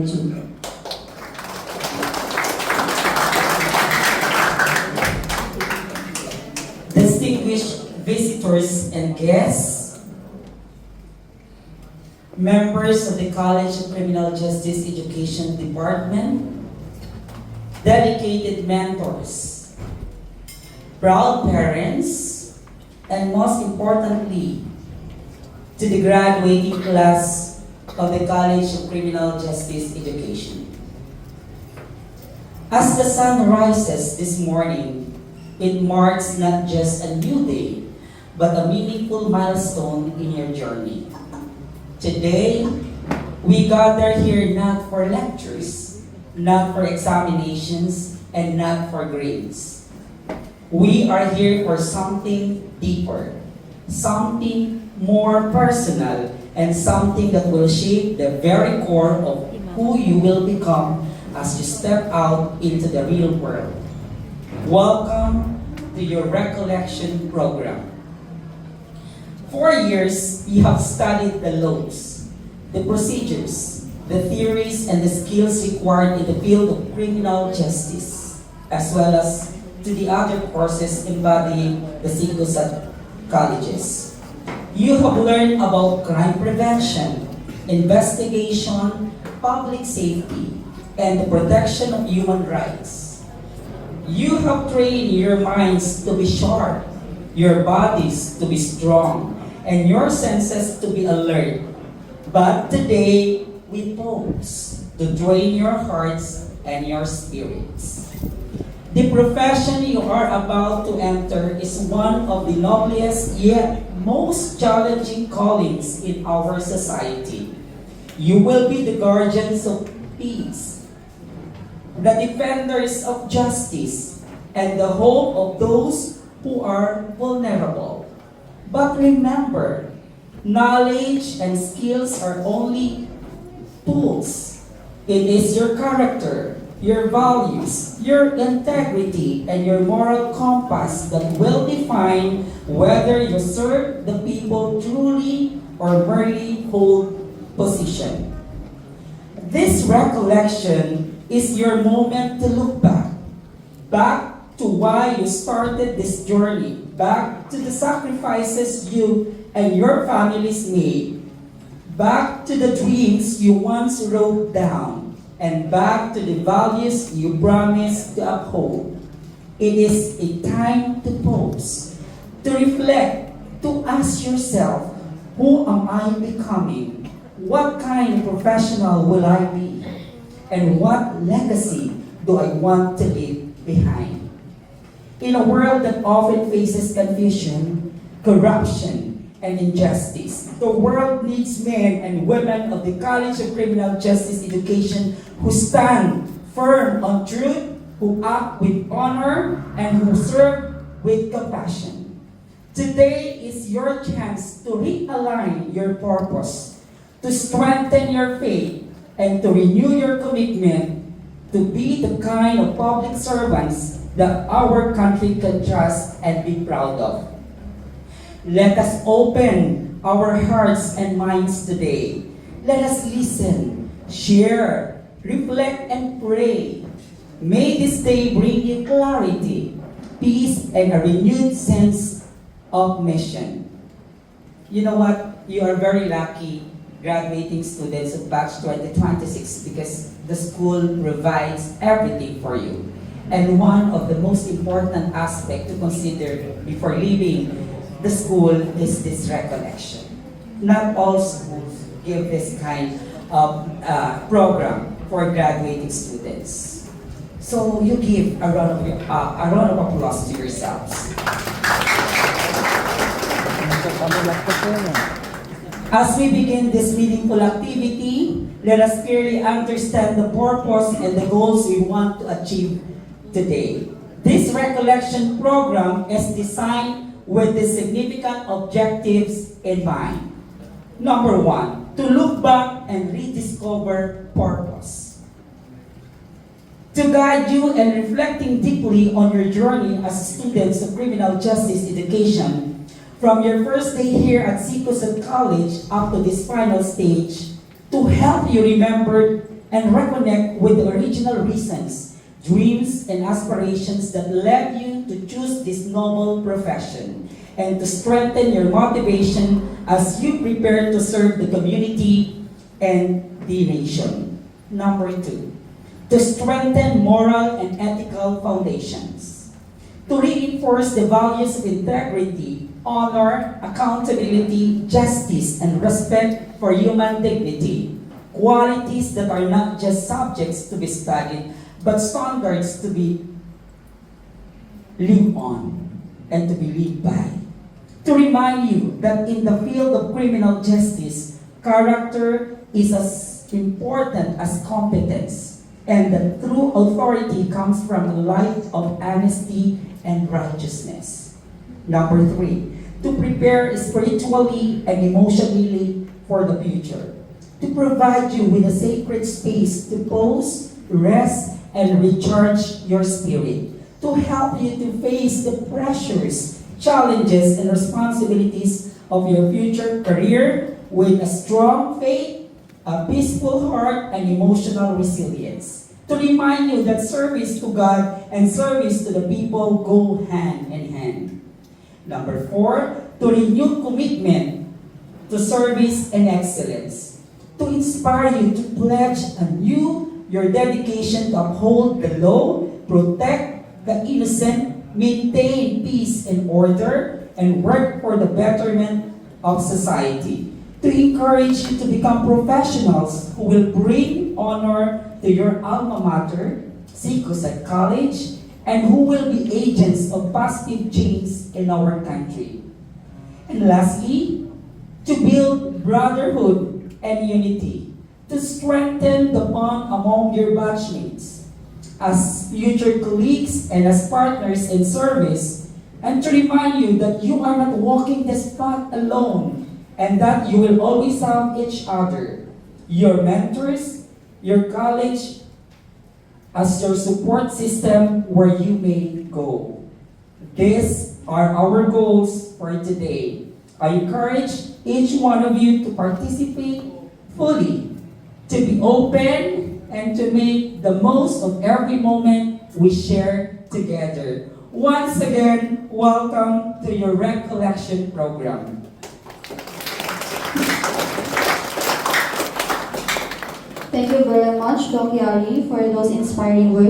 you. Distinguished visitors and guests, members of the College of Criminal Justice Education Department, dedicated mentors, proud parents, and most importantly, to the graduating class of the College of Criminal Justice Education. As the sun rises this morning, it marks not just a new day, but a meaningful milestone in your journey. Today, we gather here not for lectures, not for examinations, and not for grades. We are here for something deeper, something more personal, and something that will shape the very core of who you will become as you step out into the real world. Welcome to your recollection program. 4 years, you have studied the laws, the procedures, the theories, and the skills required in the field of criminal justice, as well as to the other courses embodying the CICUSAT colleges. You have learned about crime prevention, investigation, public safety, and the protection of human rights. You have trained your minds to be sharp, your bodies to be strong, and your senses to be alert. But today, we pause to train your hearts and your spirits. The profession you are about to enter is one of the noblest yet most challenging callings in our society. You will be the guardians of peace, the defenders of justice, and the hope of those who are vulnerable. But remember, knowledge and skills are only tools. It is your character, your values, your integrity, and your moral compass that will define whether you serve the people truly or merely hold position. This recollection is your moment to look back to why you started this journey, back to the sacrifices you and your families made, back to the dreams you once wrote down, and back to the values you promised to uphold. It is a time to pause, to reflect, to ask yourself, who am I becoming? What kind of professional will I be? And what legacy do I want to leave behind? In a world that often faces confusion, corruption, and injustice, the world needs men and women of the College of Criminal Justice Education who stand firm on truth, who act with honor, and who serve with compassion. Today is your chance to realign your purpose, to strengthen your faith, and to renew your commitment to be the kind of public servants that our country can trust and be proud of. Let us open our hearts and minds today. Let us listen, share, reflect, and pray. May this day bring you clarity, peace, and a renewed sense of mission. You know what? You are very lucky, graduating students of batch 2026, because the school provides everything for you. And one of the most important aspects to consider before leaving the school is this recollection. Not all schools give this kind of program for graduating students. So you give a round of applause to yourselves. As we begin this meaningful activity, let us clearly understand the purpose and the goals we want to achieve today. This recollection program is designed with the significant objectives in mind. Number 1, to look back and rediscover purpose. To guide you in reflecting deeply on your journey as students of criminal justice education, from your first day here at CICUSAT College up to this final stage, to help you remember and reconnect with the original reasons, dreams, and aspirations that led you to choose this noble profession, and to strengthen your motivation as you prepare to serve the community and the nation. Number 2, to strengthen moral and ethical foundations. To reinforce the values of integrity, honor, accountability, justice, and respect for human dignity. Qualities that are not just subjects to be studied, but standards to be lived on and to be lived by. To remind you that in the field of criminal justice, character is as important as competence, and that true authority comes from a life of honesty and righteousness. Number 3, to prepare spiritually and emotionally for the future. To provide you with a sacred space to pause, rest, and recharge your spirit. To help you to face the pressures, challenges, and responsibilities of your future career with a strong faith, a peaceful heart, and emotional resilience. To remind you that service to God and service to the people go hand in hand. Number 4, to renew commitment to service and excellence. To inspire you to pledge anew your dedication to uphold the law, protect the innocent, maintain peace and order, and work for the betterment of society. To encourage you to become professionals who will bring honor to your alma mater, CCUSAT College, and who will be agents of positive change in our country. And lastly, to build brotherhood and unity, to strengthen the bond among your batchmates as future colleagues and as partners in service, and to remind you that you are not walking this path alone, and that you will always have each other, your mentors, your college, as your support system where you may go. These are our goals for today. I encourage each one of you to participate fully, to be open, and to make the most of every moment we share together. Once again, welcome to your recollection program. Thank you very much, Doc Yari, for those inspiring words.